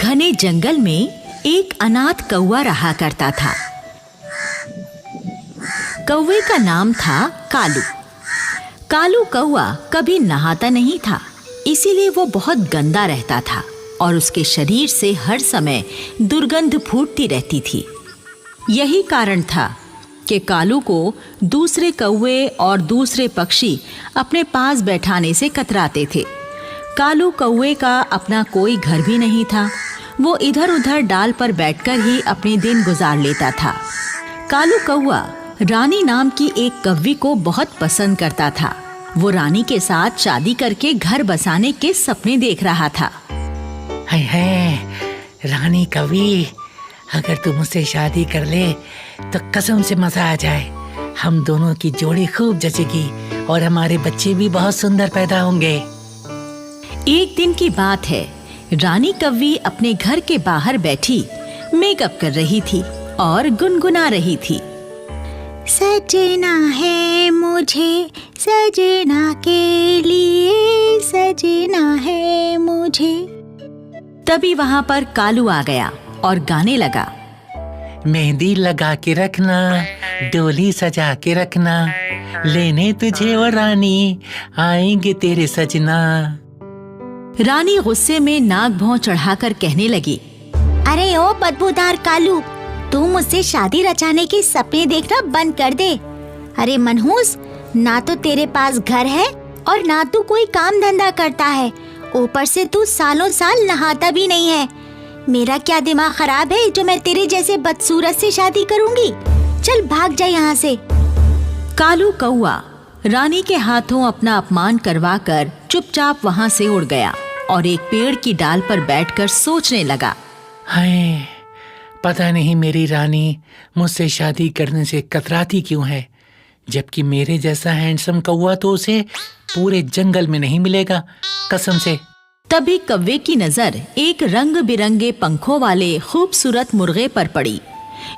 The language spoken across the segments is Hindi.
घने जंगल में एक अनाथ कौवा रहा करता था। कौवे का नाम था कालू। कालू कौवा कभी नहाता नहीं था, इसीलिए वो बहुत गंदा रहता था और उसके शरीर से हर समय दुर्गंध फूटती रहती थी। यही कारण था कि कालू को दूसरे कौवे और दूसरे पक्षी अपने पास बैठाने से कतराते थे। कालू कौवे का अपना कोई घर भी नहीं था। वो इधर उधर डाल पर बैठकर ही अपने दिन गुजार लेता था। कालू कौवा रानी नाम की एक कव्वी को बहुत पसंद करता था। वो रानी के साथ शादी करके घर बसाने के सपने देख रहा था। हाय हाय, रानी कव्वी, अगर तू मुझसे शादी कर ले तो कसम से मजा आ जाए। हम दोनों की जोड़ी खूब जचेगी और हमारे बच्चे भी बहुत सुंदर पैदा होंगे। एक दिन की बात है, रानी कव्वी अपने घर के बाहर बैठी मेकअप कर रही थी और गुनगुना रही थी। सजना है मुझे सजना के लिए, सजना है मुझे। तभी वहां पर कालू आ गया और गाने लगा। मेहंदी लगा के रखना, डोली सजा के रखना, लेने तुझे और रानी आएंगे तेरे सजना। रानी गुस्से में नाक भौं चढ़ाकर कहने लगी, अरे ओ बदबूदार कालू, तू मुझसे शादी रचाने के सपने देखना बंद कर दे। अरे मनहूस, ना तो तेरे पास घर है और ना तू कोई काम धंधा करता है, ऊपर से तू सालों साल नहाता भी नहीं है। मेरा क्या दिमाग खराब है जो मैं तेरे जैसे बदसूरत से शादी करूंगी? चल भाग जा यहाँ से। कालू कौवा रानी के हाथों अपना अपमान करवाकर चुपचाप वहां से उड़ गया और एक पेड़ की डाल पर बैठकर सोचने लगा। हाय, पता नहीं मेरी रानी मुझसे शादी करने से कतराती क्यों है, जबकि मेरे जैसा हैंडसम कौवा तो उसे पूरे जंगल में नहीं मिलेगा, कसम से। तभी कौवे की नजर एक रंग बिरंगे पंखों वाले खूबसूरत मुर्गे पर पड़ी,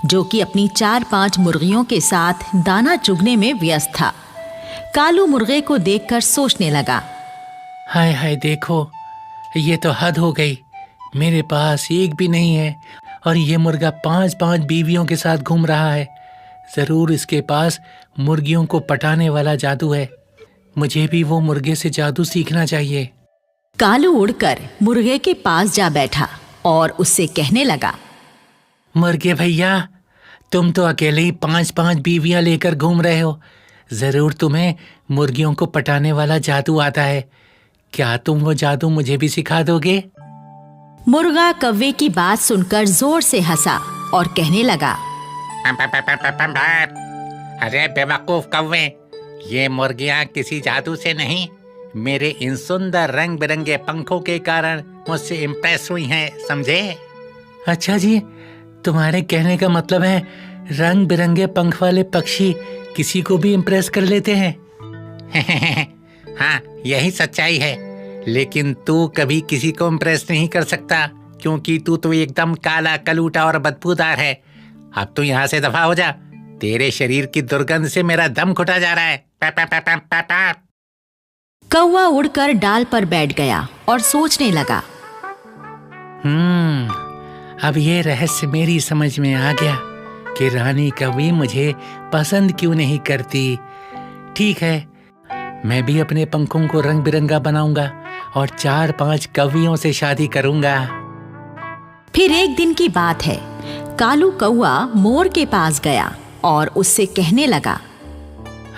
जो कि अपनी 4-5 मुर्गियों के साथ दाना चुगने में व्यस्त था। कालू मुर्गे को देखकर सोचने लगा, हाय हाय, देखो ये तो हद हो गई। मेरे पास एक भी नहीं है और ये मुर्गा 5-5 बीवियों के साथ घूम रहा है। जरूर इसके पास मुर्गियों को पटाने वाला जादू है। मुझे भी वो मुर्गे से जादू सीखना चाहिए। कालू उड़कर मुर्गे के पास जा बैठा और उससे कहने लगा, मुर्गे भैया, तुम तो अकेले ही 5-5 बीवियां लेकर घूम रहे हो। जरूर तुम्हें मुर्गियों को पटाने वाला जादू आता है। क्या तुम वो जादू मुझे भी सिखा दोगे? मुर्गा कौवे की बात सुनकर जोर से हंसा और कहने लगा, अरे बेवकूफ कौवे, ये मुर्गियां किसी जादू से नहीं, मेरे इन सुंदर रंग बिरंगे पंखों के कारण मुझसे इम्प्रेस हुई हैं, समझे? अच्छा जी, तुम्हारे कहने का मतलब है रंग बिरंगे पंख वाले पक्षी किसी को भी इम्प्रेस कर लेते हैं? हाँ, यही सच्चाई है, लेकिन तू कभी किसी को इम्प्रेस नहीं कर सकता, क्योंकि तू तो एकदम काला कलूटा और बदबूदार है। अब तू यहाँ से दफा हो जा, तेरे शरीर की दुर्गंध से मेरा दम घुटा जा रहा है। पा, पा, पा, पा, पा, पा। कौवा उड़कर डाल पर बैठ गया और सोचने लगा। अब ये रहस्य मेरी समझ में आ गया कि रानी कभी मुझे पसंद क्यों नहीं करती। ठीक है, मैं भी अपने पंखों को रंग बिरंगा बनाऊंगा और 4-5 कवियों से शादी करूंगा। फिर एक दिन की बात है, कालू कौवा मोर के पास गया और उससे कहने लगा,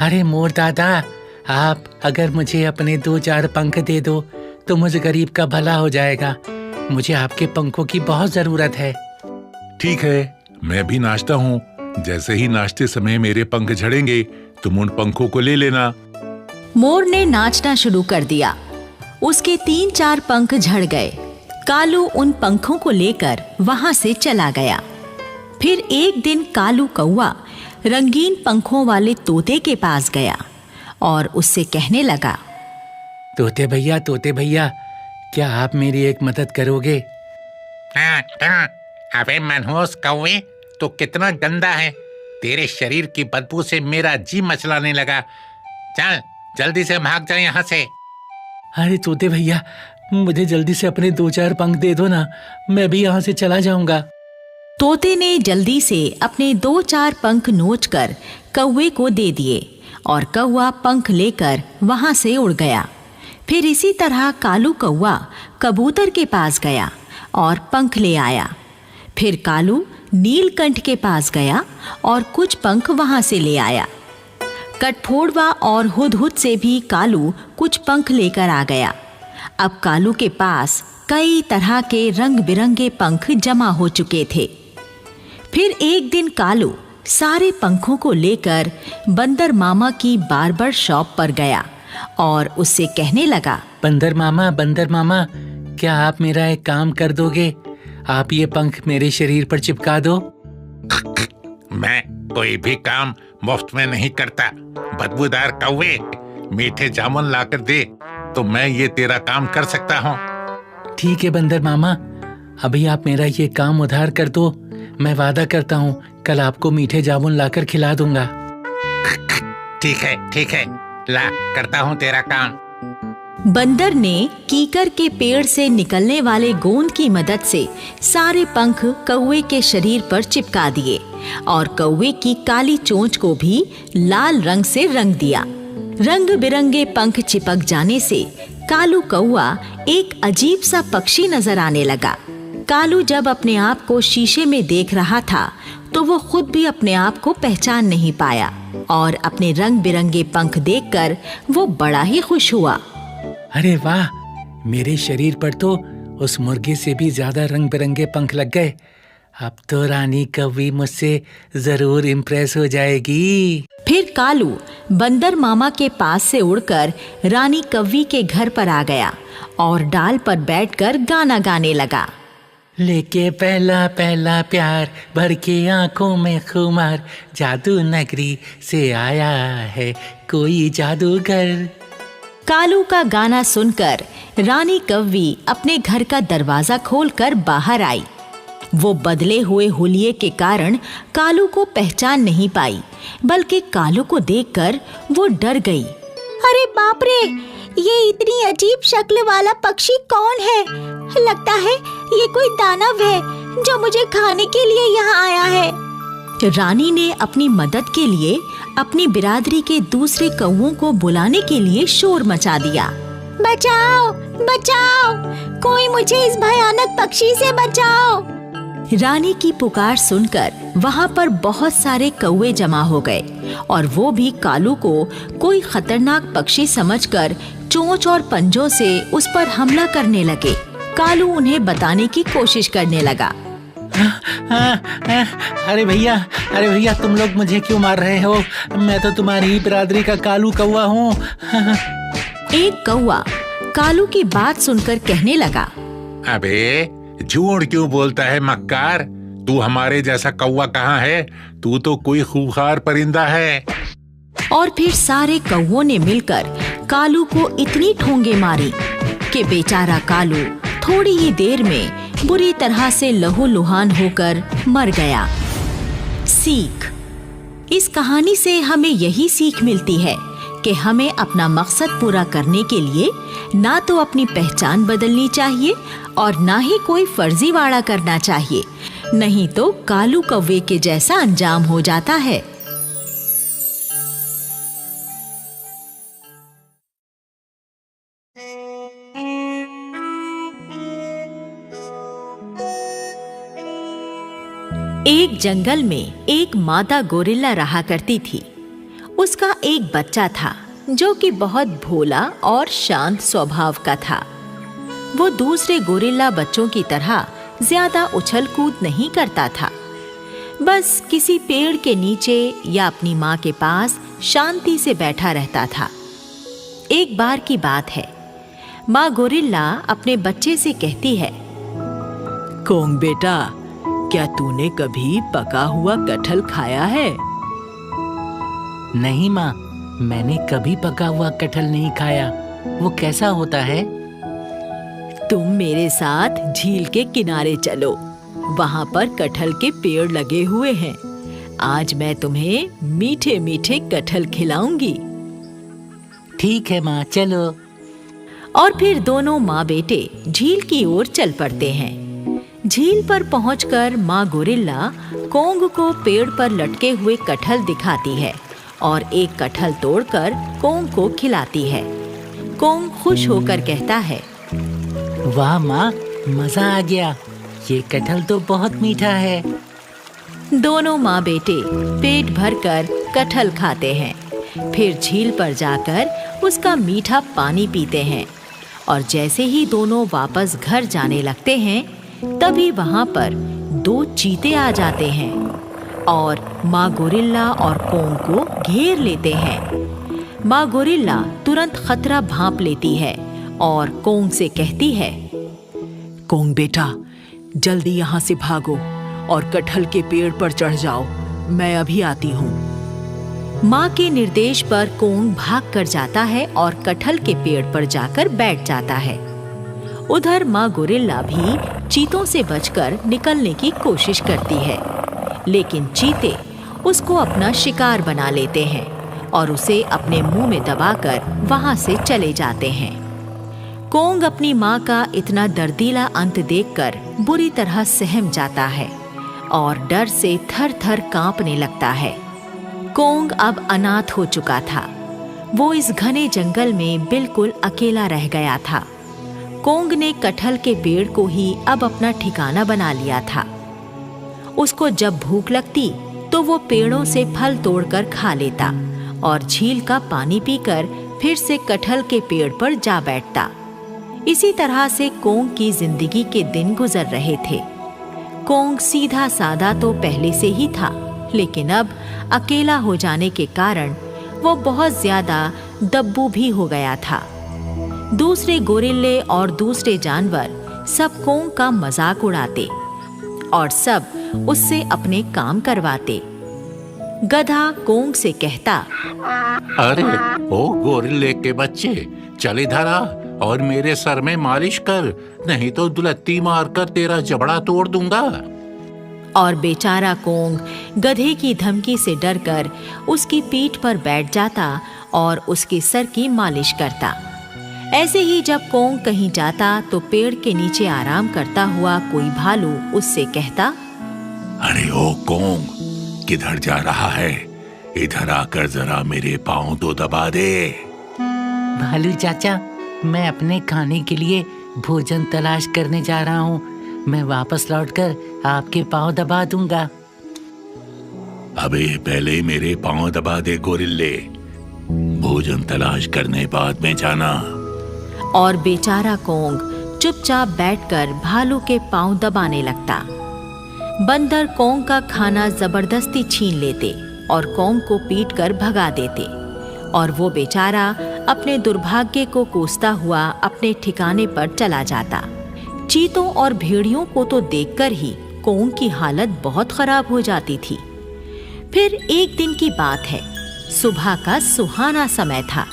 अरे मोर दादा, आप अगर मुझे अपने 2-4 पंख दे दो तो मुझे गरीब का भला हो जाएगा। मुझे आपके पंखों की बहुत जरूरत है। ठीक है, मैं भी नाचता हूँ। जैसे ही नाचते समय मेरे पंख झड़ेंगे, तुम उन पंखों को ले लेना। मोर ने नाचना शुरू कर दिया। उसके 3-4 पंख झड़ गए। कालू उन पंखों को लेकर वहां से चला गया। फिर एक दिन कालू कौवा रंगीन पंखों वाले तोते के पास गया और उससे कहने लगा, तोते भैया, क्या आप मेरी एक मदद करोगे? हाँ, अबे मनहूस कौवे, तो कितना गंदा है। तेरे शरीर की बदबू से मेरा जी मचलाने लगा। चल जल्दी से भाग जा यहाँ से। अरे तोते भैया, मुझे जल्दी से अपने 2-4 पंख दे दो ना, मैं भी यहाँ से चला जाऊंगा। तोते ने जल्दी से अपने 2-4 पंख नोचकर कौवे को दे दिए और कौवा पंख लेकर वहां से उड़ गया। फिर इसी तरह कालू कौवा कबूतर के पास गया और पंख ले आया। फिर कालू नीलकंठ के पास गया और कुछ पंख वहां से ले आया। कठफोड़वा और हुदहुद से भी कालू कुछ पंख लेकर आ गया। अब कालू के पास कई तरह के रंग बिरंगे पंख जमा हो चुके थे। फिर एक दिन कालू सारे पंखों को लेकर बंदर मामा की बार्बर शॉप पर गया और उससे कहने लगा, बंदर मामा, क्या आप मेरा एक काम कर दोगे? आप ये पंख मेरे शरीर पर चिपका दो। मैं कोई भी काम मुफ्त में नहीं करता। बदबूदार कौवे, मीठे जामुन लाकर दे तो मैं ये तेरा काम कर सकता हूँ। ठीक है बंदर मामा, अभी आप मेरा ये काम उधार कर दो। मैं वादा करता हूँ कल आपको मीठे जामुन लाकर खिला दूंगा। ठीक है, ला करता हूँ तेरा काम। बंदर ने कीकर के पेड़ से निकलने वाले गोंद की मदद से सारे पंख कौवे के शरीर पर चिपका दिए और कौवे की काली चोंच को भी लाल रंग से रंग दिया। रंग बिरंगे पंख चिपक जाने से कालू कौवा एक अजीब सा पक्षी नजर आने लगा। कालू जब अपने आप को शीशे में देख रहा था तो वो खुद भी अपने आप को पहचान नहीं पाया और अपने रंग बिरंगे पंख देखकर वो बड़ा ही खुश हुआ। अरे वाह, मेरे शरीर पर तो उस मुर्गे से भी ज्यादा रंग बिरंगे पंख लग गए। अब तो रानी कौवी मुझसे जरूर इम्प्रेस हो जाएगी। फिर कालू बंदर मामा के पास से उड़कर रानी कौवी के घर पर आ गया और डाल पर बैठकर गाना गाने लगा। लेके पहला पहला प्यार, भर के आंखों में खुमार, जादू नगरी से आया है कोई जादूगर। कालू का गाना सुनकर रानी कौवी अपने घर का दरवाजा खोलकर बाहर आई। वो बदले हुए हुलिये के कारण कालू को पहचान नहीं पाई, बल्कि कालू को देखकर वो डर गई। अरे बाप रे, ये इतनी अजीब शक्ल वाला पक्षी कौन है? लगता है ये कोई दानव है जो मुझे खाने के लिए यहाँ आया है। रानी ने अपनी मदद के लिए अपनी बिरादरी के दूसरे कौवों को बुलाने के लिए शोर मचा दिया। बचाओ, बचाओ, कोई मुझे इस भयानक पक्षी से बचाओ। रानी की पुकार सुनकर वहाँ पर बहुत सारे कौवे जमा हो गए और वो भी कालू को कोई खतरनाक पक्षी समझकर चोंच और पंजों से उस पर हमला करने लगे। कालू उन्हें बताने की कोशिश करने लगा। अरे भैया, तुम लोग मुझे क्यों मार रहे हो? मैं तो तुम्हारी ही बिरादरी का कालू कौवा हूँ। एक कौवा कालू की बात सुनकर कहने लगा, अबे झूठ क्यों बोलता है मक्कार? तू हमारे जैसा कौवा कहाँ है? तू तो कोई खूंखार परिंदा है। और फिर सारे कौवों ने मिलकर कालू को इतनी ठोंगे मारी कि बेचारा कालू थोड़ी ही देर में बुरी तरह से लहूलुहान होकर मर गया। सीख, इस कहानी से हमें यही सीख मिलती है कि हमें अपना मकसद पूरा करने के लिए ना तो अपनी पहचान बदलनी चाहिए और ना ही कोई फर्जीवाड़ा करना चाहिए, नहीं तो कालू कौवे के जैसा अंजाम हो जाता है। एक जंगल में एक मादा गोरिल्ला रहा करती थी। उसका एक बच्चा था जो कि बहुत भोला और शांत स्वभाव का था। वो दूसरे गोरिल्ला बच्चों की तरह ज्यादा उछल कूद नहीं करता था, बस किसी पेड़ के नीचे या अपनी माँ के पास शांति से बैठा रहता था। एक बार की बात है, माँ गोरिल्ला अपने बच्चे से कहती है, कोंग बेटा, क्या तूने कभी पका हुआ कटहल खाया है? नहीं माँ, मैंने कभी पका हुआ कटहल नहीं खाया। वो कैसा होता है? तुम मेरे साथ झील के किनारे चलो, वहाँ पर कटहल के पेड़ लगे हुए हैं। आज मैं तुम्हें मीठे मीठे कटहल खिलाऊंगी। ठीक है माँ, चलो। और फिर दोनों माँ बेटे झील की ओर चल पड़ते हैं। झील पर पहुंचकर माँ गोरिल्ला कोंग को पेड़ पर लटके हुए कटहल दिखाती है और एक कटहल तोड़कर कोंग को खिलाती है। कोंग खुश होकर कहता है, वाह माँ, मजा आ गया। ये कटहल तो बहुत मीठा है। दोनों माँ बेटे पेट भरकर कटहल खाते हैं। फिर झील पर जाकर उसका मीठा पानी पीते हैं और जैसे ही दोनों वापस घर जाने लगते हैं, तभी वहां पर 2 चीते आ जाते हैं और माँ गोरिल्ला और कोंग को घेर लेते हैं। माँ गोरिल्ला तुरंत खतरा भांप लेती है और कोंग से कहती है, कोंग बेटा, जल्दी यहाँ से भागो और कटहल के पेड़ पर चढ़ जाओ। मैं अभी आती हूँ। माँ के निर्देश पर कोंग भाग कर जाता है और कटहल के पेड़ पर जाकर बैठ जाता है। उधर माँ गोरिल्ला भी चीतों से बचकर निकलने की कोशिश करती है, लेकिन चीते उसको अपना शिकार बना लेते हैं और उसे अपने मुंह में दबाकर वहां से चले जाते हैं। कोंग अपनी माँ का इतना दर्दीला अंत देखकर बुरी तरह सहम जाता है और डर से थर-थर कांपने लगता है। कोंग अब अनाथ हो चुका था। वो इस घने जंगल में बिल्कुल अकेला रह गया था। कोंग ने कटहल के पेड़ को ही अब अपना ठिकाना बना लिया था। उसको जब भूख लगती तो वो पेड़ों से फल तोड़कर खा लेता और झील का पानी पीकर फिर से कटहल के पेड़ पर जा बैठता। इसी तरह से कोंग की जिंदगी के दिन गुजर रहे थे। कोंग सीधा सादा तो पहले से ही था, लेकिन अब अकेला हो जाने के कारण वो बहुत ज्यादा दब्बू भी हो गया था। दूसरे गोरिल्ले और दूसरे जानवर सब कोंग का मजाक उड़ाते और सब उससे अपने काम करवाते। गधा कोंग से कहता, अरे ओ गोरिल्ले के बच्चे, चल इधर आ और मेरे सर में मालिश कर, नहीं तो दुलत्ती मारकर तेरा जबड़ा तोड़ दूंगा। और बेचारा कोंग गधे की धमकी से डरकर उसकी पीठ पर बैठ जाता और उसके सर की मालिश करता। ऐसे ही जब कोंग कहीं जाता तो पेड़ के नीचे आराम करता हुआ कोई भालू उससे कहता, अरे ओ कोंग, किधर जा रहा है? इधर आकर जरा मेरे पाँव तो दबा दे। भालू चाचा, मैं अपने खाने के लिए भोजन तलाश करने जा रहा हूँ। मैं वापस लौटकर आपके पाँव दबा दूंगा। अबे पहले मेरे पाँव दबा दे गोरिल्ले, भोजन तलाश करने बाद में जाना। और बेचारा कोंग चुपचाप बैठकर भालू के पाँव दबाने लगता। बंदर कोंग का खाना जबरदस्ती छीन लेते और कोंग को पीटकर भगा देते और वो बेचारा अपने दुर्भाग्य को कोसता हुआ अपने ठिकाने पर चला जाता। चीतों और भेड़ियों को तो देखकर ही कोंग की हालत बहुत खराब हो जाती थी। फिर एक दिन की बात है, सुबह का सुहाना समय था।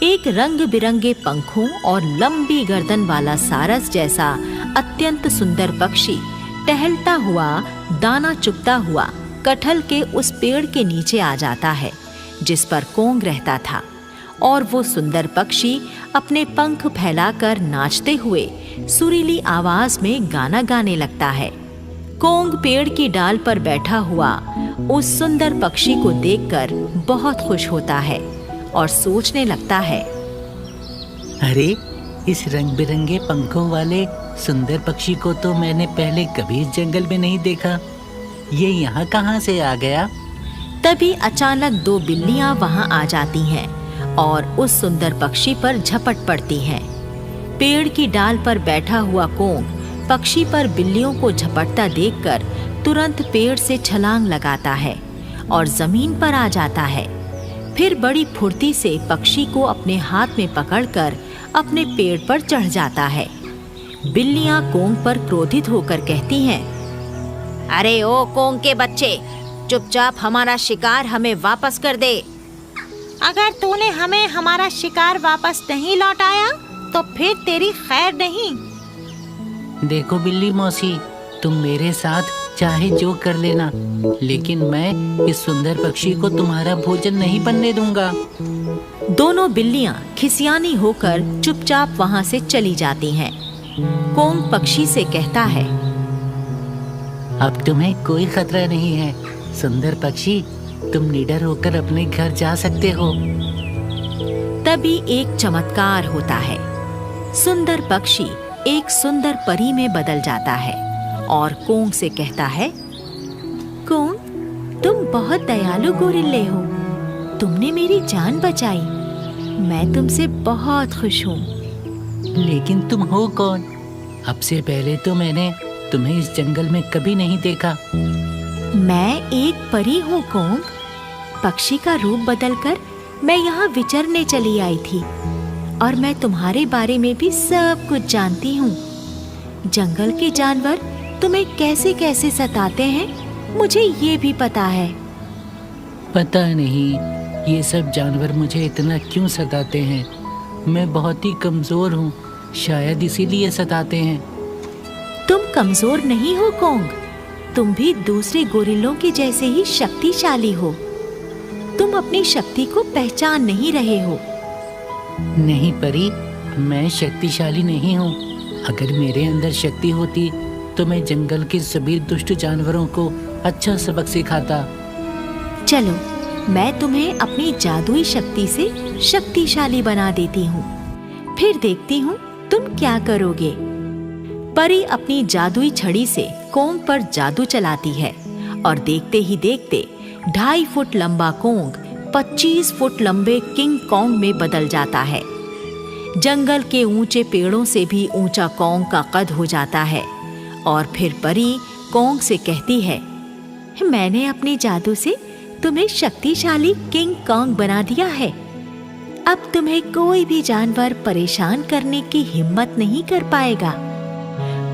एक रंग बिरंगे पंखों और लंबी गर्दन वाला सारस जैसा अत्यंत सुंदर पक्षी टहलता हुआ, दाना चुगता हुआ कटहल के उस पेड़ के नीचे आ जाता है जिस पर कोंग रहता था। और वो सुंदर पक्षी अपने पंख फैलाकर नाचते हुए सुरीली आवाज में गाना गाने लगता है। कोंग पेड़ की डाल पर बैठा हुआ उस सुंदर पक्षी को देखकर बहुत खुश होता है और सोचने लगता है, अरे इस रंग बिरंगे पंखों वाले सुंदर पक्षी को तो मैंने पहले कभी इस जंगल में नहीं देखा। ये यहाँ कहाँ से आ गया? तभी अचानक 2 बिल्लियाँ वहाँ आ जाती हैं और उस सुंदर पक्षी पर झपट पड़ती हैं। पेड़ की डाल पर बैठा हुआ कोंग पक्षी पर बिल्लियों को झपटता देखकर तुरंत पेड़ से छलांग लगाता है और जमीन पर आ जाता है। फिर बड़ी फुर्ती से पक्षी को अपने हाथ में पकड़कर अपने पेड़ पर चढ़ जाता है। बिल्लियाँ कोंग पर क्रोधित होकर कहती हैं, अरे ओ कोंग के बच्चे, चुपचाप हमारा शिकार हमें वापस कर दे। अगर तूने हमें हमारा शिकार वापस नहीं लौटाया तो फिर तेरी खैर नहीं। देखो बिल्ली मौसी, तुम मेरे साथ चाहे जो कर लेना, लेकिन मैं इस सुंदर पक्षी को तुम्हारा भोजन नहीं बनने दूंगा। दोनों बिल्लियां खिसियानी होकर चुपचाप वहां से चली जाती हैं। कोंग पक्षी से कहता है, अब तुम्हें कोई खतरा नहीं है सुंदर पक्षी, तुम निडर होकर अपने घर जा सकते हो। तभी एक चमत्कार होता है। सुंदर पक्षी एक सुंदर परी में बदल जाता है और कोंग से कहता है, कोंग, तुम बहुत दयालु गोरिल्ले हो। तुमने मेरी जान बचाई। मैं तुमसे बहुत खुश हूँ। लेकिन तुम हो कौन? अब से पहले तो मैंने तुम्हें इस जंगल में कभी नहीं देखा। मैं एक परी हूँ कोंग। पक्षी का रूप बदलकर मैं यहाँ विचरने चली आई थी और मैं तुम्हारे बारे में भी सब कुछ जानती हूँ। जंगल के जानवर तुम्हें कैसे कैसे सताते हैं, मुझे ये भी पता है। पता नहीं ये सब जानवर मुझे इतना क्यों सताते हैं। मैं बहुत ही कमजोर हूँ, शायद इसीलिए सताते हैं। तुम कमजोर नहीं हो कोंग, तुम भी दूसरे गोरिल्लों के जैसे ही शक्तिशाली हो। तुम अपनी शक्ति को पहचान नहीं रहे हो। नहीं परी, मैं शक्तिशाली नहीं हूँ। अगर मेरे अंदर शक्ति होती तो मैं जंगल के सभी दुष्ट जानवरों को अच्छा सबक सिखाता। चलो, मैं तुम्हें अपनी जादुई शक्ति से शक्तिशाली बना देती हूँ, फिर देखती हूँ तुम क्या करोगे। परी अपनी जादुई छड़ी से कोंग पर जादू चलाती है और देखते ही देखते 2.5 फुट लंबा कोंग 25 फुट लंबे किंग कोंग में बदल जाता है। जंगल के ऊंचे पेड़ों से भी ऊंचा कोंग का कद हो जाता है और फिर परी कोंग से कहती है, मैंने अपने जादू से तुम्हें शक्तिशाली किंग कोंग बना दिया है। अब तुम्हें कोई भी जानवर परेशान करने की हिम्मत नहीं कर पाएगा।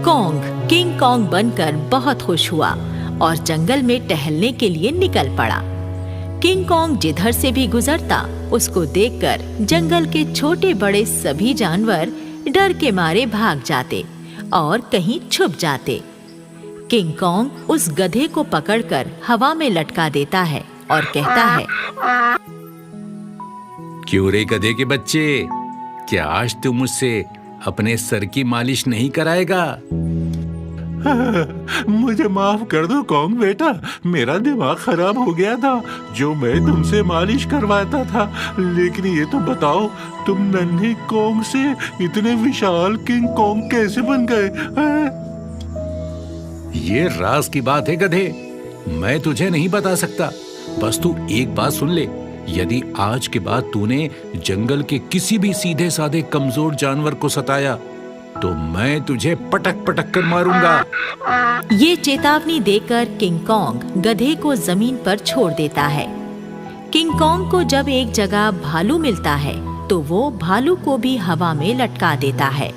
कोंग किंग कोंग बनकर बहुत खुश हुआ और जंगल में टहलने के लिए निकल पड़ा। किंग कोंग जिधर से भी गुजरता उसको देखकर जंगल के छोटे बड़े सभी जानवर डर के मारे भाग जाते और कहीं छुप जाते। किंग कोंग उस गधे को पकड़कर हवा में लटका देता है और कहता है, क्यों रे गधे के बच्चे, क्या आज तू मुझसे अपने सर की मालिश नहीं कराएगा? मुझे माफ कर दो कोंग बेटा, मेरा दिमाग खराब हो गया था जो मैं तुमसे मालिश करवाता था। लेकिन ये तो बताओ, तुम नन्हे कोंग से इतने विशाल किंग कोंग कैसे बन गए? ये राज की बात है गधे, मैं तुझे नहीं बता सकता। बस तू एक बात सुन ले, यदि आज के बाद तूने जंगल के किसी भी सीधे साधे कमजोर जानवर को सताया तो मैं तुझे पटक पटक कर मारूंगा। ये चेतावनी देकर किंग कोंग गधे को जमीन पर छोड़ देता है। किंग कोंग को जब एक जगह भालू मिलता है तो वो भालू को भी हवा में लटका देता है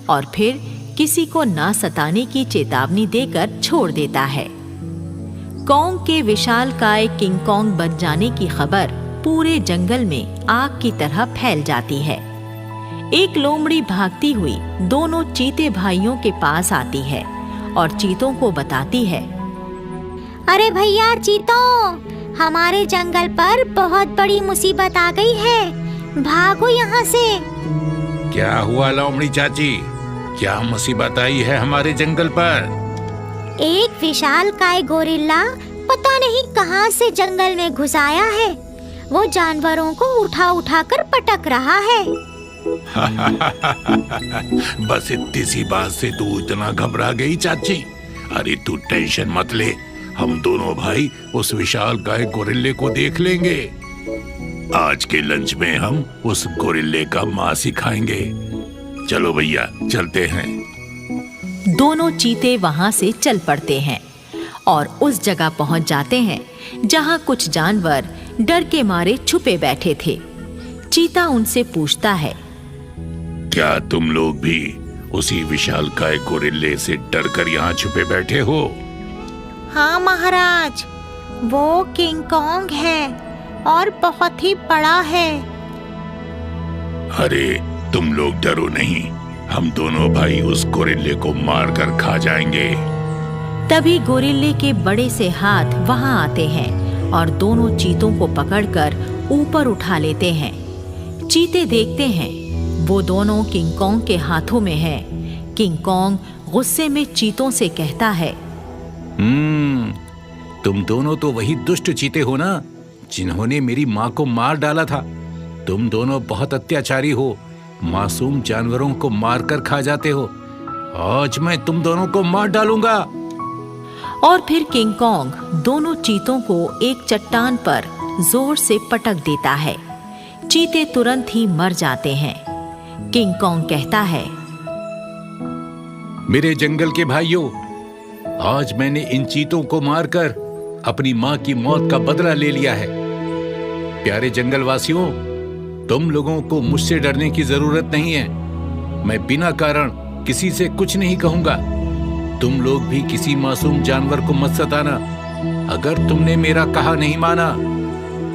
और फिर किसी को ना सताने की चेतावनी देकर छोड़ देता है। कोंग के विशालकाय किंग कोंग बन जाने की खबर पूरे जंगल में आग की तरह फैल जाती है। एक लोमड़ी भागती हुई दोनों चीते भाइयों के पास आती है और चीतों को बताती है, अरे भैया चीतों, हमारे जंगल पर बहुत बड़ी मुसीबत आ गई है, भागो यहाँ से। क्या हुआ लोमड़ी चाची, क्या मुसीबत आई है हमारे जंगल पर? एक विशालकाय गोरिल्ला पता नहीं कहाँ से जंगल में घुस आया है। वो जानवरों को उठा उठा कर पटक रहा है। बस इतनी सी बात से तू इतना घबरा गई चाची? अरे तू टेंशन मत ले, हम दोनों भाई उस विशालकाय गोरिल्ले को देख लेंगे। आज के लंच में हम उस गोरिल्ले का मांस ही खाएंगे। चलो भैया चलते हैं। दोनों चीते वहां से चल पड़ते हैं और उस जगह पहुंच जाते हैं जहां कुछ जानवर डर के मारे छुपे बैठे थे। चीता उनसे पूछता है, क्या तुम लोग भी उसी विशालकाय गोरिल्ले से डरकर यहाँ छुपे बैठे हो? हाँ महाराज, वो किंग कोंग है और बहुत ही बड़ा है। अरे तुम लोग डरो नहीं, हम दोनों भाई उस गोरिल्ले को मारकर खा जाएंगे। तभी गोरिल्ले के बड़े से हाथ वहां आते हैं और दोनों चीतों को पकड़कर ऊपर उठा लेते हैं। चीते देखते हैं वो दोनों किंग कॉन्ग के हाथों में है। किंग कॉन्ग गुस्से में चीतों से कहता है, तुम दोनों तो वही दुष्ट चीते हो ना, जिन्होंने मेरी माँ को मार डाला था। तुम दोनों बहुत अत्याचारी हो, मासूम जानवरों को मारकर खा जाते हो। आज मैं तुम दोनों को मार डालूंगा। और फिर किंग कॉन्ग दोनों चीतों को एक चट्टान पर जोर से पटक देता है। चीते तुरंत ही मर जाते हैं। किंग कॉन्ग कहता है, मेरे जंगल के भाइयों, आज मैंने इन चीतों को मारकर अपनी माँ की मौत का बदला ले लिया है। प्यारे जंगल वासियों, तुम लोगों को मुझसे डरने की जरूरत नहीं है। मैं बिना कारण किसी से कुछ नहीं कहूंगा। तुम लोग भी किसी मासूम जानवर को मत सताना। अगर तुमने मेरा कहा नहीं माना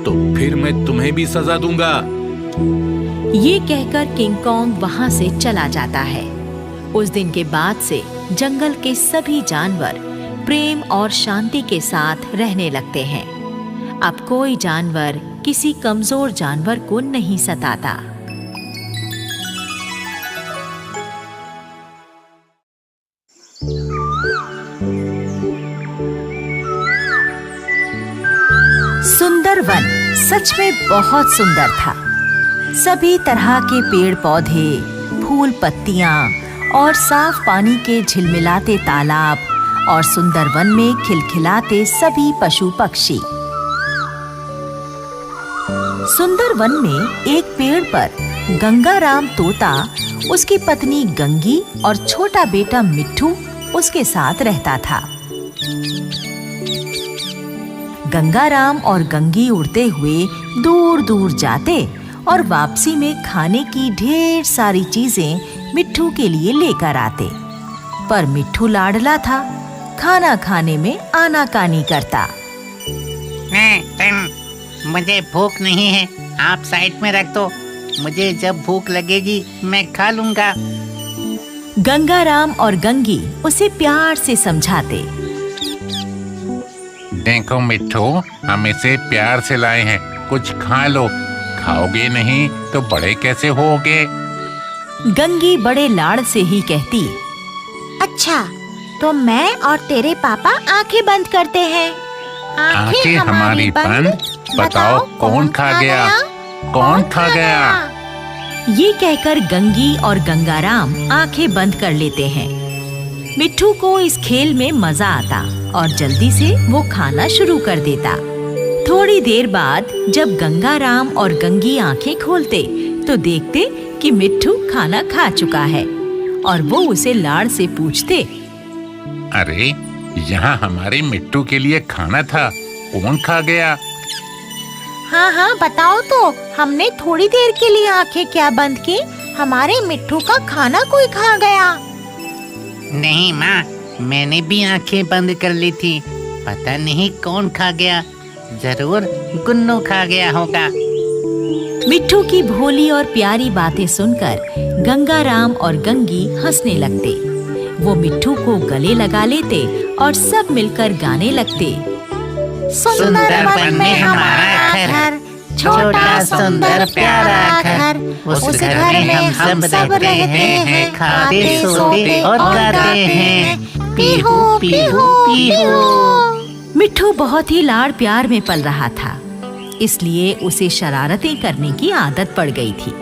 तो फिर मैं तुम्हें भी सजा दूंगा। ये कहकर किंग कॉन्ग वहां से चला जाता है। उस दिन के बाद से जंगल के सभी जानवर प्रेम और शांति के साथ रहने लगते हैं। अब कोई जानवर किसी कमजोर जानवर को नहीं सताता। सुंदर वन सच में बहुत सुंदर था। सभी तरह के पेड़ पौधे, फूल पत्तियां और साफ पानी के झिलमिलाते तालाब और सुंदर वन में खिलखिलाते सभी पशु पक्षी। सुंदर वन में एक पेड़ पर गंगाराम तोता, उसकी पत्नी गंगी और छोटा बेटा मिट्ठू उसके साथ रहता था। गंगाराम और गंगी उड़ते हुए दूर दूर जाते और वापसी में खाने की ढेर सारी चीजें मिट्ठू के लिए लेकर आते। पर मिट्ठू लाडला था, खाना खाने में आनाकानी करता। मुझे भूख नहीं है, आप साइड में रख दो। मुझे जब भूख लगेगी मैं खा लूंगा। गंगाराम और गंगी उसे प्यार से समझाते। देखो मिट्ठू, हम इसे प्यार से लाए हैं, कुछ खा लो। खाओगे नहीं तो बड़े कैसे होगे? गंगी बड़े लाड़ से ही कहती। अच्छा, तो मैं और तेरे पापा आंखें बंद करते हैं। आंखें हमारी बंद? बताओ कौन खा गया? कौन खा गया? ये कहकर गंगी और गंगाराम आंखें बंद कर लेते हैं। मिट्ठू को इस खेल में मजा आता और जल्दी से वो खाना शुरू कर देता। थोड़ी देर बाद जब गंगाराम और गंगी आंखें खोलते तो देखते कि मिट्ठू खाना खा चुका है और वो उसे लाड़ से पूछते, अरे, यहाँ हमारे मिट्टू के लिए खाना था, कौन खा गया? हाँ हाँ, बताओ तो, हमने थोड़ी देर के लिए आंखें क्या बंद की, हमारे मिट्ठू का खाना कोई खा गया। नहीं माँ, मैंने भी आंखें बंद कर ली थी। पता नहीं कौन खा गया, जरूर गुन्नू खा गया होगा। मिट्ठू की भोली और प्यारी बातें सुनकर गंगाराम और गंगी हंसने लगते। वो मिट्ठू को गले लगा लेते और सब मिलकर गाने लगते। सुंदर वन में हमारा घर, छोटा सुंदर प्यारा घर, उस घर में हम सब रहते हैं, खाते सोते और गाते हैं, पीहू पीहू पीहू। मिट्ठू बहुत ही लाड़ प्यार में पल रहा था, इसलिए उसे शरारतें करने की आदत पड़ गई थी।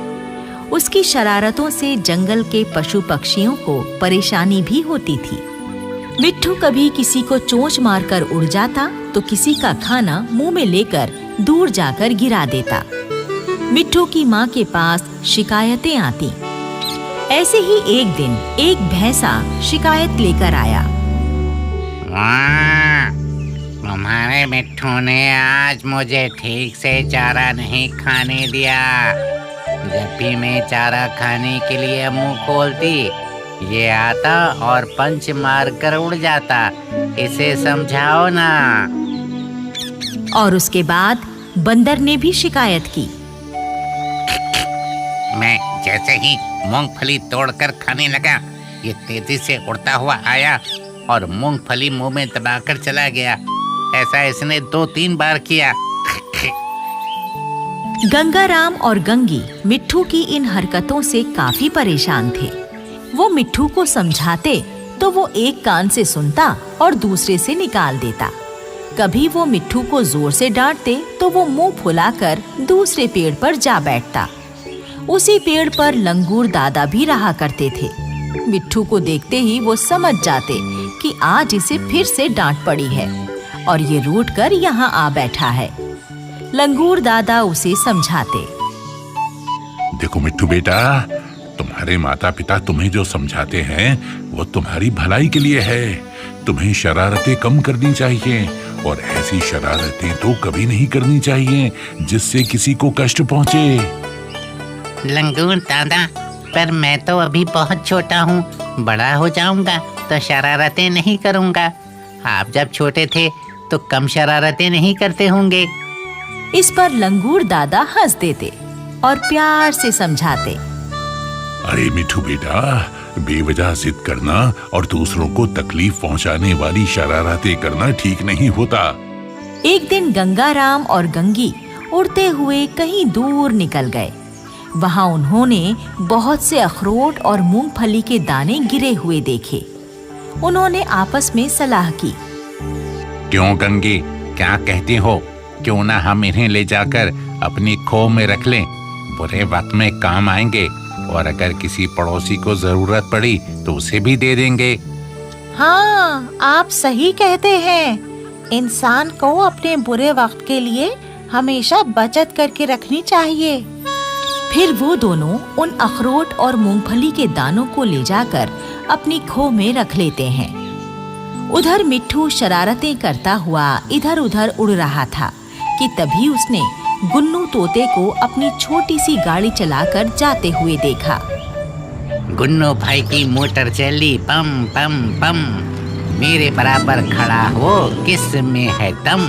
उसकी शरारतों से जंगल के पशु पक्षियों को परेशानी भी होती थी। मिट्ठू कभी किसी को चोंच मारकर उड़ जाता तो किसी का खाना मुंह में लेकर दूर जाकर गिरा देता। मिट्ठू की माँ के पास शिकायतें आती। ऐसे ही एक दिन एक भैंसा शिकायत लेकर आया। तुम्हारे मिट्ठू ने आज मुझे ठीक से चारा नहीं खाने दिया। जब भी मैं चारा खाने के लिए मुंह खोलती, ये आता और पंच मार कर उड़ जाता। इसे समझाओ ना। और उसके बाद बंदर ने भी शिकायत की। मैं जैसे ही मूंगफली तोड़कर खाने लगा, ये तेजी से उड़ता हुआ आया और मूंगफली मुंह में दबाकर चला गया। ऐसा इसने 2-3 बार किया। गंगाराम और गंगी मिट्ठू की इन हरकतों से काफी परेशान थे। वो मिट्ठू को समझाते तो वो एक कान से सुनता और दूसरे से निकाल देता। कभी वो मिट्ठू को जोर से डांटते तो वो मुंह फुलाकर दूसरे पेड़ पर जा बैठता। उसी पेड़ पर लंगूर दादा भी रहा करते थे। मिट्ठू को देखते ही वो समझ जाते कि आज इसे फिर से डांट पड़ी है और ये रूठ कर यहाँ आ बैठा है। लंगूर दादा उसे समझाते। देखो मिट्ठू बेटा, तुम्हारे माता पिता तुम्हें जो समझाते हैं वो तुम्हारी भलाई के लिए है। तुम्हें शरारतें कम करनी चाहिए और ऐसी शरारतें तो कभी नहीं करनी चाहिए जिससे किसी को कष्ट पहुंचे। लंगूर दादा, पर मैं तो अभी बहुत छोटा हूँ। बड़ा हो जाऊंगा तो शरारतें नहीं करूँगा। आप जब छोटे थे तो कम शरारतें नहीं करते होंगे। इस पर लंगूर दादा हंस देते और प्यार से समझाते। अरे मिट्ठू बेटा, बेवजह जिद करना और दूसरों को तकलीफ पहुंचाने वाली शरारतें करना ठीक नहीं होता। एक दिन गंगाराम और गंगी उड़ते हुए कहीं दूर निकल गए। वहां उन्होंने बहुत से अखरोट और मूंगफली के दाने गिरे हुए देखे। उन्होंने आपस में सलाह की। क्यों गंगे, क्या कहते हो? क्यों ना हम इन्हें ले जाकर अपनी खो में रख लें? बुरे वक्त में काम आएंगे और अगर किसी पड़ोसी को जरूरत पड़ी तो उसे भी दे देंगे। हाँ, आप सही कहते हैं। इंसान को अपने बुरे वक्त के लिए हमेशा बचत करके रखनी चाहिए। फिर वो दोनों उन अखरोट और मूंगफली के दानों को ले जाकर अपनी खो में रख लेते हैं। उधर मिट्ठू शरारतें करता हुआ इधर उधर उड़ रहा था कि तभी उसने गुन्नू तोते को अपनी छोटी सी गाड़ी चलाकर जाते हुए देखा। गुन्नू भाई की मोटर चली पम पम पम, मेरे बराबर खड़ा हो किस में है दम।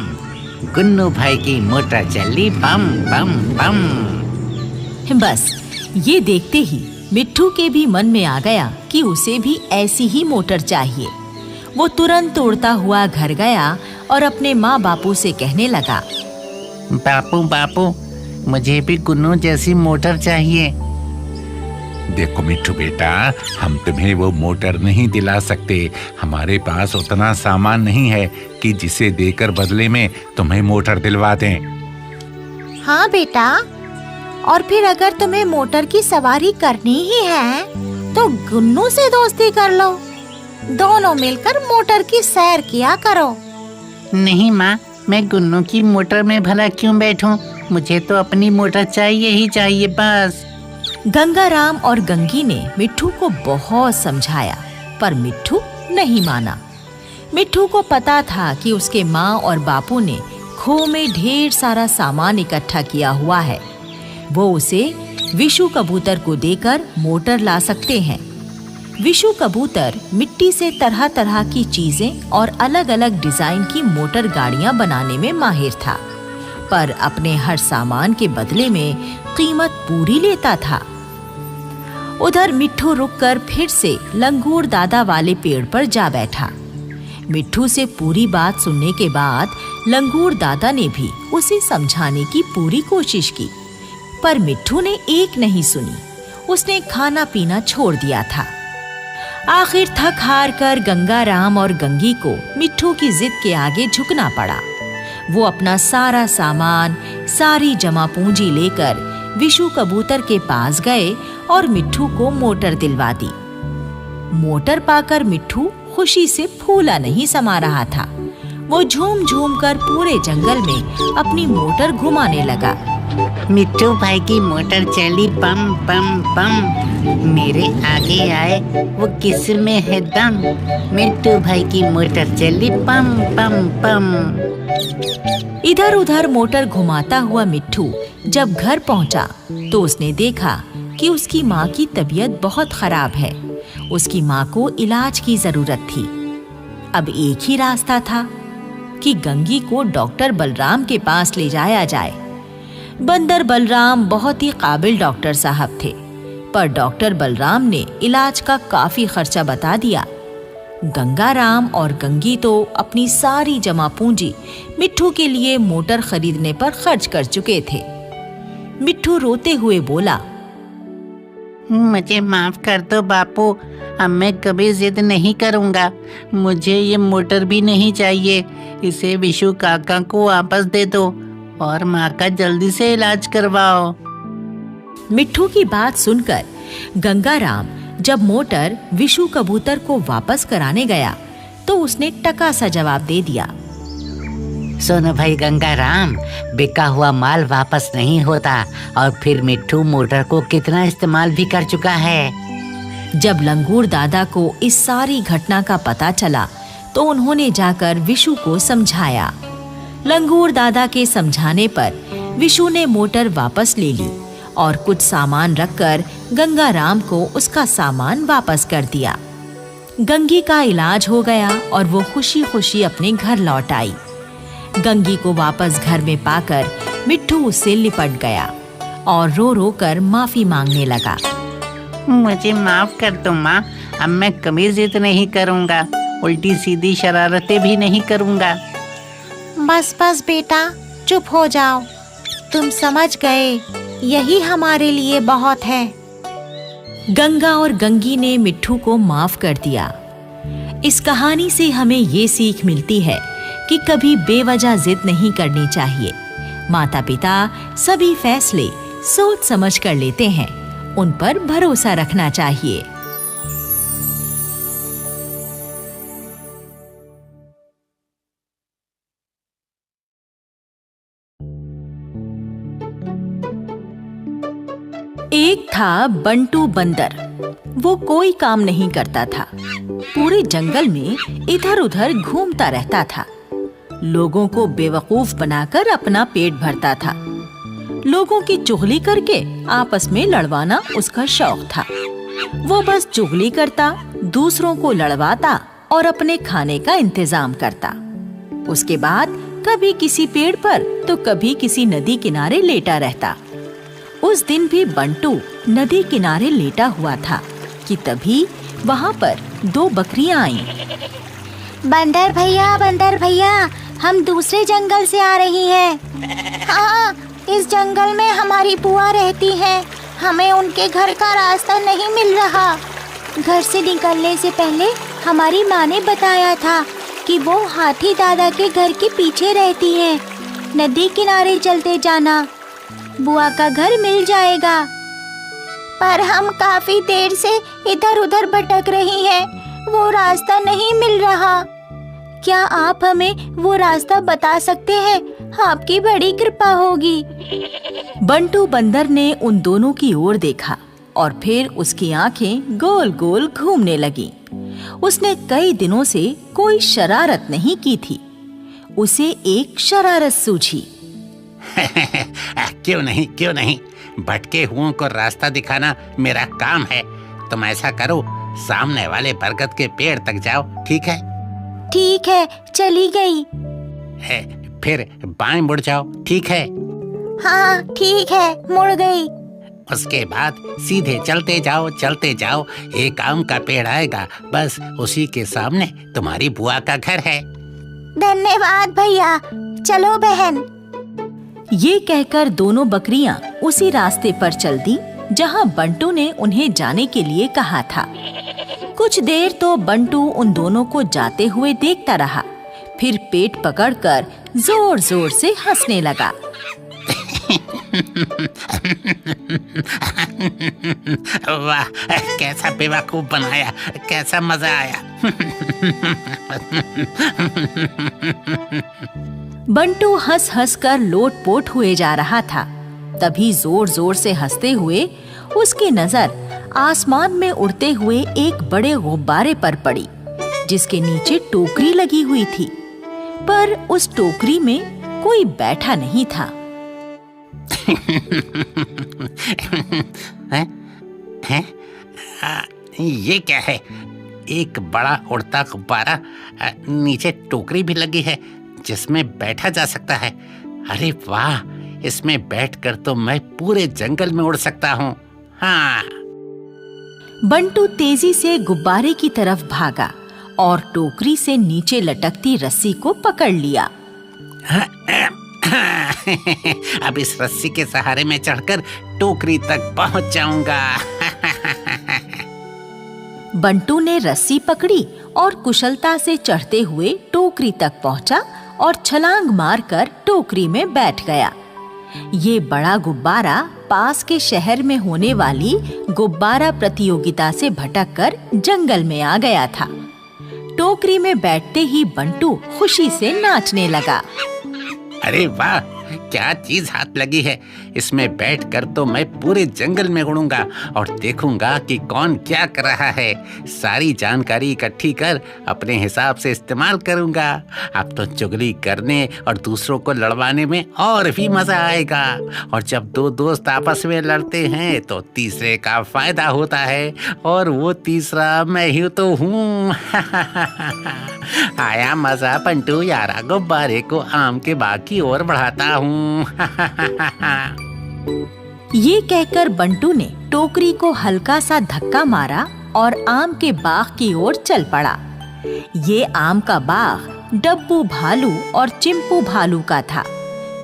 गुन्नू भाई की मोटर चली पम पम पम। बस ये देखते ही मिट्ठू के भी मन में आ गया कि उसे भी ऐसी ही मोटर चाहिए। वो तुरंत उड़ता हुआ घर गया और अपने माँ बापू से कहने लगा, बापू बापू, मुझे भी गुन्नू जैसी मोटर चाहिए। देखो मिट्ठू बेटा, हम तुम्हें वो मोटर नहीं दिला सकते। हमारे पास उतना सामान नहीं है कि जिसे देकर बदले में तुम्हें मोटर दिलवा दें। हाँ बेटा, और फिर अगर तुम्हें मोटर की सवारी करनी ही है तो गुन्नू से दोस्ती कर लो। दोनों मिलकर मोटर की सैर किया करो। नहीं माँ, मैं गुन्नू की मोटर में भला क्यों बैठूं? मुझे तो अपनी मोटर चाहिए ही चाहिए बस। गंगाराम और गंगी ने मिट्ठू को बहुत समझाया पर मिट्ठू नहीं माना। मिट्ठू को पता था कि उसके माँ और बापू ने खो में ढेर सारा सामान इकट्ठा किया हुआ है। वो उसे विशु कबूतर को देकर मोटर ला सकते हैं। विशु कबूतर मिट्टी से तरह तरह की चीजें और अलग अलग डिजाइन की मोटर गाड़ियां बनाने में माहिर था, पर अपने हर सामान के बदले में कीमत पूरी लेता था। उधर मिट्ठू रुककर फिर से लंगूर दादा वाले पेड़ पर जा बैठा। मिट्ठू से पूरी बात सुनने के बाद लंगूर दादा ने भी उसे समझाने की पूरी कोशिश की, पर मिट्ठू ने एक नहीं सुनी। उसने खाना पीना छोड़ दिया था। आखिर थक हार कर गंगाराम और गंगी को मिट्ठू की जिद के आगे झुकना पड़ा। वो अपना सारा सामान, सारी जमा पूंजी लेकर विशु कबूतर के पास गए और मिट्ठू को मोटर दिलवा दी। मोटर पाकर मिट्ठू खुशी से फूला नहीं समा रहा था। वो झूम झूम कर पूरे जंगल में अपनी मोटर घुमाने लगा। मिट्टू भाई की मोटर चली पम पम पम, मेरे आगे आए वो किस में है दम। मिट्टू भाई की मोटर चली पम पम पम। इधर उधर मोटर घुमाता हुआ मिट्ठू जब घर पहुंचा तो उसने देखा कि उसकी माँ की तबीयत बहुत खराब है। उसकी माँ को इलाज की जरूरत थी। अब एक ही रास्ता था कि गंगी को डॉक्टर बलराम के पास ले जाया जाए। बंदर बलराम बहुत ही काबिल डॉक्टर साहब थे, पर डॉक्टर बलराम ने इलाज का काफी खर्चा बता दिया। गंगाराम और गंगी तो अपनी सारी जमा पूंजी मिट्ठू के लिए मोटर खरीदने पर खर्च कर चुके थे। मिट्ठू रोते हुए बोला, मुझे माफ कर दो बापू, अब मैं कभी जिद नहीं करूँगा। मुझे ये मोटर भी नहीं चाहिए। इसे विशु काका को वापस दे दो और माँ का जल्दी से इलाज करवाओ। मिट्ठू की बात सुनकर गंगाराम जब मोटर विशु कबूतर को वापस कराने गया तो उसने टका सा जवाब दे दिया, सुनो भाई गंगाराम, बिका हुआ माल वापस नहीं होता और फिर मिट्ठू मोटर को कितना इस्तेमाल भी कर चुका है। जब लंगूर दादा को इस सारी घटना का पता चला तो उन्होंने जाकर विशु को समझाया। लंगूर दादा के समझाने पर विशु ने मोटर वापस ले ली और कुछ सामान रखकर गंगाराम को उसका सामान वापस कर दिया। गंगी का इलाज हो गया और वो खुशी खुशी अपने घर लौट आई। गंगी को वापस घर में पाकर मिट्ठू उससे लिपट गया और रो रो कर माफी मांगने लगा। मुझे माफ कर दो माँ, अब मैं कभी जिद नहीं करूँगा, उल्टी सीधी शरारतें भी नहीं करूँगा। बस बस बेटा, चुप हो जाओ। तुम समझ गए, यही हमारे लिए बहुत है। गंगा और गंगी ने मिट्ठू को माफ कर दिया। इस कहानी से हमें ये सीख मिलती है कि कभी बेवजह जिद नहीं करनी चाहिए। माता पिता सभी फैसले सोच समझ कर लेते हैं, उन पर भरोसा रखना चाहिए। एक था बंटू बंदर। वो कोई काम नहीं करता था, पूरे जंगल में इधर उधर घूमता रहता था। लोगों को बेवकूफ बनाकर अपना पेट भरता था। लोगों की चुगली करके आपस में लड़वाना उसका शौक था। वो बस चुगली करता, दूसरों को लड़वाता और अपने खाने का इंतजाम करता। उसके बाद कभी किसी पेड़ पर तो कभी किसी नदी किनारे लेटा रहता। उस दिन भी बंटू नदी किनारे लेटा हुआ था कि तभी वहाँ पर 2 बकरियां आईं। बंदर भैया, हम दूसरे जंगल से आ रही हैं। हाँ, इस जंगल में हमारी बुआ रहती है। हमें उनके घर का रास्ता नहीं मिल रहा। घर से निकलने से पहले हमारी माँ ने बताया था कि वो हाथी दादा के घर के पीछे रहती है। नदी किनारे चलते जाना, बुआ का घर मिल जाएगा। पर हम काफी देर से इधर उधर भटक रही हैं, वो रास्ता नहीं मिल रहा। क्या आप हमें वो रास्ता बता सकते हैं? आपकी बड़ी कृपा होगी। बंटू बंदर ने उन दोनों की ओर देखा और फिर उसकी आंखें गोल गोल घूमने लगीं। उसने कई दिनों से कोई शरारत नहीं की थी। उसे एक शरारत सूझी। क्यों नहीं, भटके हुओं को रास्ता दिखाना मेरा काम है। तुम ऐसा करो, सामने वाले बरगद के पेड़ तक जाओ, ठीक है? ठीक है, चली गई। फिर बाएं मुड़ जाओ, ठीक है? हाँ ठीक है, मुड़ गई। उसके बाद सीधे चलते जाओ, एक आम का पेड़ आएगा, बस उसी के सामने तुम्हारी बुआ का घर है। धन्यवाद भैया, चलो बहन। ये कहकर दोनों बकरियां उसी रास्ते पर चल दी जहां बंटू ने उन्हें जाने के लिए कहा था। कुछ देर तो बंटू उन दोनों को जाते हुए देखता रहा, फिर पेट पकड़कर जोर जोर से हंसने लगा। वाह, कैसा बेवकूफ बनाया, कैसा मजा आया। बंटू हंस हंस कर लोटपोट हुए जा रहा था। तभी जोर जोर से हंसते हुए उसकी नजर आसमान में उड़ते हुए एक बड़े गुब्बारे पर पड़ी, जिसके नीचे टोकरी लगी हुई थी, पर उस टोकरी में कोई बैठा नहीं था। ये क्या है? एक बड़ा उड़ता गुब्बारा, नीचे टोकरी भी लगी है जिसमें बैठा जा सकता है। अरे वाह, इसमें बैठकर तो मैं पूरे जंगल में उड़ सकता हूँ। हाँ। बंटू तेजी से गुब्बारे की तरफ भागा और टोकरी से नीचे लटकती रस्सी को पकड़ लिया। अब इस रस्सी के सहारे में चढ़कर टोकरी तक पहुंच जाऊंगा। बंटू ने रस्सी पकड़ी और कुशलता से चढ़ते हुए टोकरी तक पहुंचा और छलांग मारकर टोकरी में बैठ गया। ये बड़ा गुब्बारा पास के शहर में होने वाली गुब्बारा प्रतियोगिता से भटककर जंगल में आ गया था। टोकरी में बैठते ही बंटू खुशी से नाचने लगा। अरे वाह, क्या चीज हाथ लगी है। इसमें बैठकर तो मैं पूरे जंगल में उड़ूंगा और देखूंगा कि कौन क्या कर रहा है। सारी जानकारी इकट्ठी कर अपने हिसाब से इस्तेमाल करूंगा। अब तो चुगली करने और दूसरों को लड़वाने में और भी मजा आएगा। और जब दो दोस्त आपस में लड़ते हैं तो तीसरे का फायदा होता है, और वो तीसरा मैं ही तो हूँ। आया मजा बंटू यारा, गुब्बारे को आम के बाग की ओर बढ़ाता हूँ। ये कहकर बंटू ने टोकरी को हल्का सा धक्का मारा और आम के बाग की ओर चल पड़ा। ये आम का बाग डब्बू भालू और चिंपू भालू का था।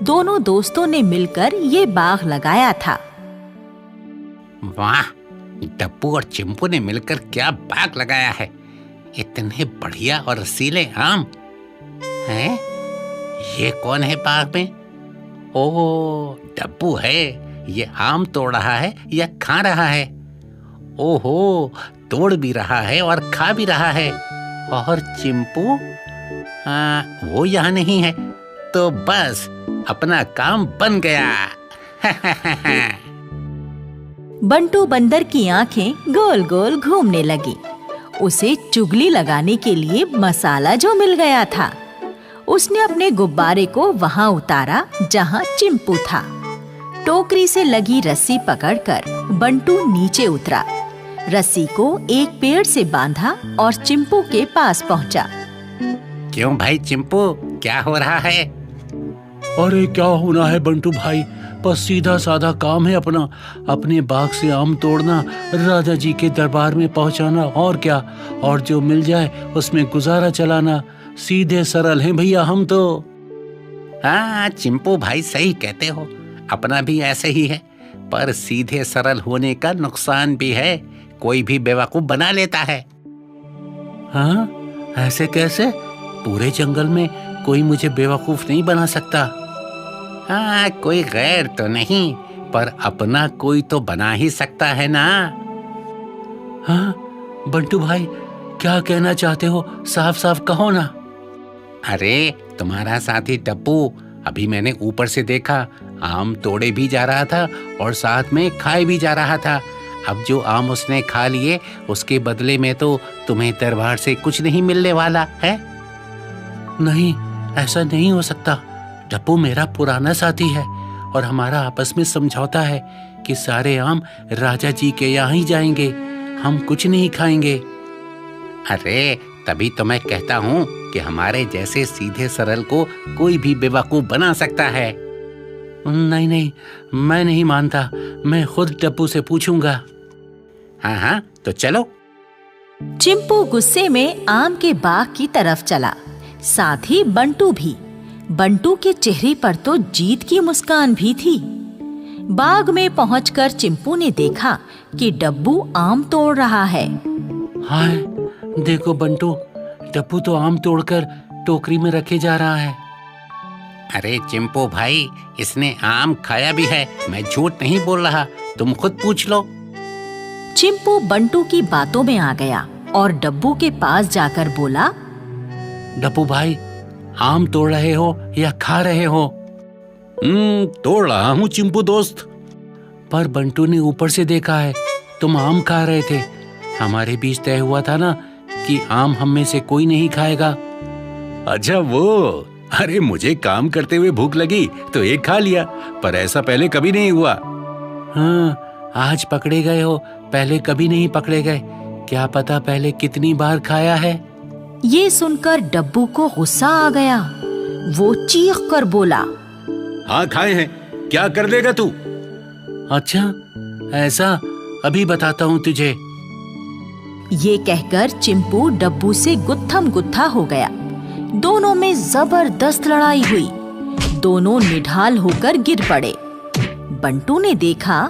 दोनों दोस्तों ने मिलकर ये बाग लगाया था। वाह, डब्बू और चिंपू ने मिलकर क्या बाग लगाया है। इतने बढ़िया और रसीले आम हैं। ये कौन है बाग में? ओह, डब्बू है। ये आम तोड़ रहा है या खा रहा है? ओहो, तोड़ भी रहा है और खा भी रहा है। और चिंपू वो यहाँ नहीं है, तो बस अपना काम बन गया। बंटू बंदर की आंखें गोल गोल घूमने लगी। उसे चुगली लगाने के लिए मसाला जो मिल गया था। उसने अपने गुब्बारे को वहां उतारा जहां चिंपू था। टोकरी से लगी रस्सी पकड़कर बंटू नीचे उतरा। रस्सी को एक पेड़ से बांधा और चिंपू के पास पहुंचा। क्यों भाई चिंपू, क्या हो रहा है? अरे क्या होना है बंटू भाई, बस सीधा साधा काम है अपना। अपने बाग से आम तोड़ना, राजा जी के दरबार में पहुंचाना, और क्या। और जो मिल जाए उसमें गुजारा चलाना। सीधे सरल हैं भैया हम तो। हाँ चिंपू भाई, सही कहते हो। अपना भी ऐसे ही है, पर सीधे सरल होने का नुकसान भी है। कोई भी बेवकूफ बना लेता है। हाँ, ऐसे कैसे? पूरे जंगल में कोई मुझे बेवकूफ नहीं बना सकता। हाँ, कोई गैर तो नहीं, पर अपना कोई तो बना ही सकता है ना। हाँ बंटू भाई, क्या कहना चाहते हो? साफ साफ कहो ना। अरे तुम्हारा साथी डब्बू अभी मैंने ऊपर से देखा, आम तोड़े भी जा रहा था और साथ में खाए भी जा रहा था। अब जो आम उसने खा लिए, उसके बदले में तो तुम्हें दरबार से कुछ नहीं मिलने वाला है। नहीं, ऐसा नहीं हो सकता। डब्बू मेरा पुराना साथी है और हमारा आपस में समझौता है कि सारे आम राजा जी के यहाँ ही जाएंगे, हम कुछ नहीं खाएंगे। अरे तभी तो मैं कहता हूँ कि हमारे जैसे सीधे सरल को कोई भी बेवकूफ बना सकता है। नहीं नहीं, मैं नहीं मानता। मैं खुद डब्बू से पूछूंगा। हाँ हाँ, तो चलो। चिंपू गुस्से में आम के बाग की तरफ चला, साथ ही बंटू भी। बंटू के चेहरे पर तो जीत की मुस्कान भी थी। बाग में पहुंचकर चिंपू ने देखा कि डब्बू आम तोड़ रहा है। हाय, देखो बंटू, डब्बू तो आम तोड़कर टोकरी में रखे जा रहा है। अरे चिंपू भाई, इसने आम खाया भी है, मैं झूठ नहीं बोल रहा, तुम खुद पूछ लो। चिंपू बंटू की बातों में आ गया और डब्बू के पास जाकर बोला, डब्बू भाई, आम तोड़ रहे हो या खा रहे हो? तोड़ रहा हूँ चिंपू दोस्त। पर बंटू ने ऊपर से देखा है, तुम आम खा रहे थे। हमारे बीच तय हुआ था ना कि आम हम में से कोई नहीं खाएगा। अच्छा वो, अरे मुझे काम करते हुए भूख लगी तो एक खा लिया, पर ऐसा पहले कभी नहीं हुआ। हाँ, आज पकड़े गए हो, पहले कभी नहीं पकड़े गए। क्या पता पहले कितनी बार खाया है। ये सुनकर डब्बू को गुस्सा आ गया। वो चीख कर बोला, हाँ खाए हैं, क्या कर देगा तू? अच्छा ऐसा, अभी बताता हूँ तुझे। ये कहकर चिंपू डब्बू से गुत्थम गुत्था हो गया। दोनों में जबरदस्त लड़ाई हुई। दोनों निढाल होकर गिर पड़े। बंटू ने देखा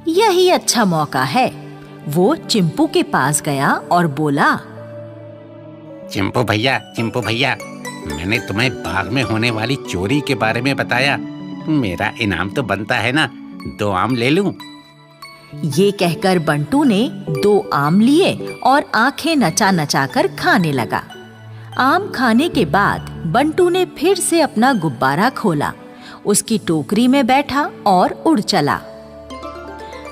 यही अच्छा मौका है। वो चिंपू के पास गया और बोला, चिंपू भैया, मैंने तुम्हें बाग में होने वाली चोरी के बारे में बताया। मेरा इनाम तो बनता है ना, 2 आम ले लूं? ये कहकर बंटू ने 2 आम लिए और आंखें नचा नचा कर खाने लगा। आम खाने के बाद बंटू ने फिर से अपना गुब्बारा खोला, उसकी टोकरी में बैठा और उड़ चला।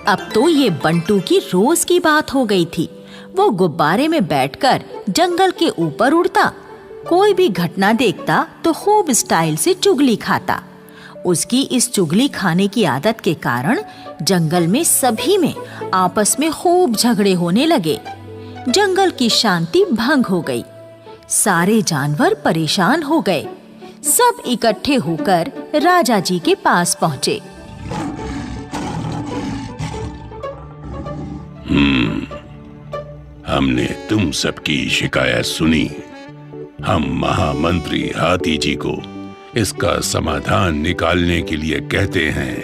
अब तो ये बंटू की रोज की बात हो गई थी। वो गुब्बारे में बैठकर जंगल के ऊपर उड़ता, कोई भी घटना देखता तो खूब स्टाइल से चुगली खाता। उसकी इस चुगली खाने की आदत के कारण जंगल में सभी में आपस में खूब झगड़े होने लगे। जंगल की शांति भंग हो गई। सारे जानवर परेशान हो गए। सब इकट्ठे होकर राजा जी के पास पहुंचे। हमने तुम सबकी शिकायत सुनी। हम महामंत्री हाथी जी को इसका समाधान निकालने के लिए कहते हैं।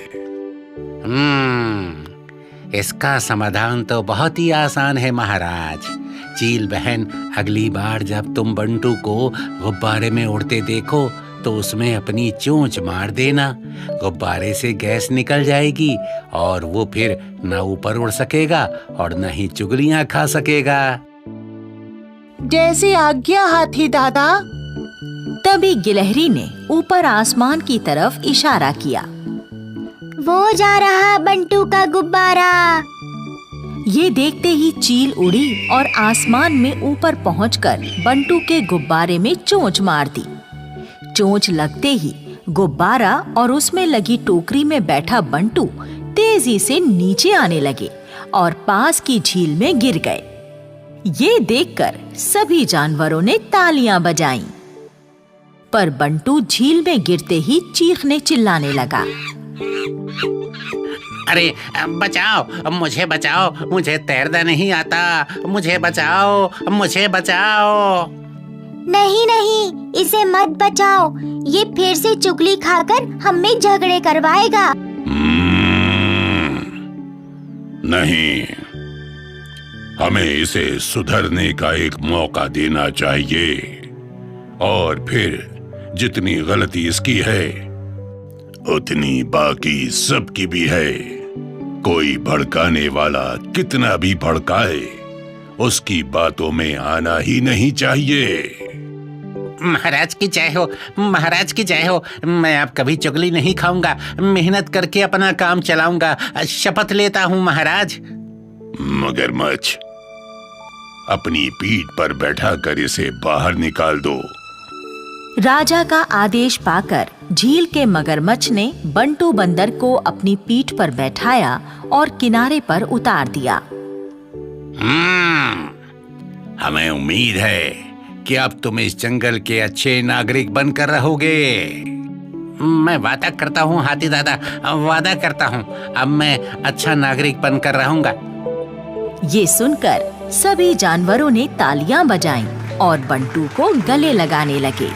इसका समाधान तो बहुत ही आसान है महाराज। चील बहन, अगली बार जब तुम बंटू को गुब्बारे में उड़ते देखो तो उसमें अपनी चोंच मार देना। गुब्बारे से गैस निकल जाएगी और वो फिर न ऊपर उड़ सकेगा और न ही चुगलियां खा सकेगा। जैसे आज्ञा हाथी दादा। तभी गिलहरी ने ऊपर आसमान की तरफ इशारा किया। वो जा रहा बंटू का गुब्बारा। ये देखते ही चील उड़ी और आसमान में ऊपर पहुंचकर बंटू के गुब्बारे में चोंच मार दी। चोंच लगते ही गुब्बारा और उसमें लगी टोकरी में बैठा बंटू तेजी से नीचे आने लगे और पास की झील में गिर गए। ये देखकर सभी जानवरों ने तालियां बजाईं। पर बंटू झील में गिरते ही चीखने चिल्लाने लगा। अरे बचाओ, मुझे बचाओ, मुझे तैरना नहीं आता, मुझे बचाओ, मुझे बचाओ। नहीं नहीं, इसे मत बचाओ, ये फिर से चुगली खाकर हम में झगड़े करवाएगा। नहीं, हमें इसे सुधरने का एक मौका देना चाहिए और फिर जितनी गलती इसकी है उतनी बाकी सबकी भी है। कोई भड़काने वाला कितना भी भड़काए उसकी बातों में आना ही नहीं चाहिए। महाराज की जय हो, महाराज की जय हो। मैं अब कभी चुगली नहीं खाऊंगा, मेहनत करके अपना काम चलाऊंगा, शपथ लेता हूँ महाराज। मगरमच्छ, अपनी पीठ पर बैठाकर इसे बाहर निकाल दो। राजा का आदेश पाकर झील के मगरमच्छ ने बंटू बंदर को अपनी पीठ पर बैठाया और किनारे पर उतार दिया। हमें उम्मीद है कि अब तुम इस जंगल के अच्छे नागरिक बनकर रहोगे। मैं वादा करता हूँ हाथी दादा, वादा करता हूँ, अब मैं अच्छा नागरिक बनकर रहूंगा। ये सुनकर सभी जानवरों ने तालियां बजाईं और बंटू को गले लगाने लगे।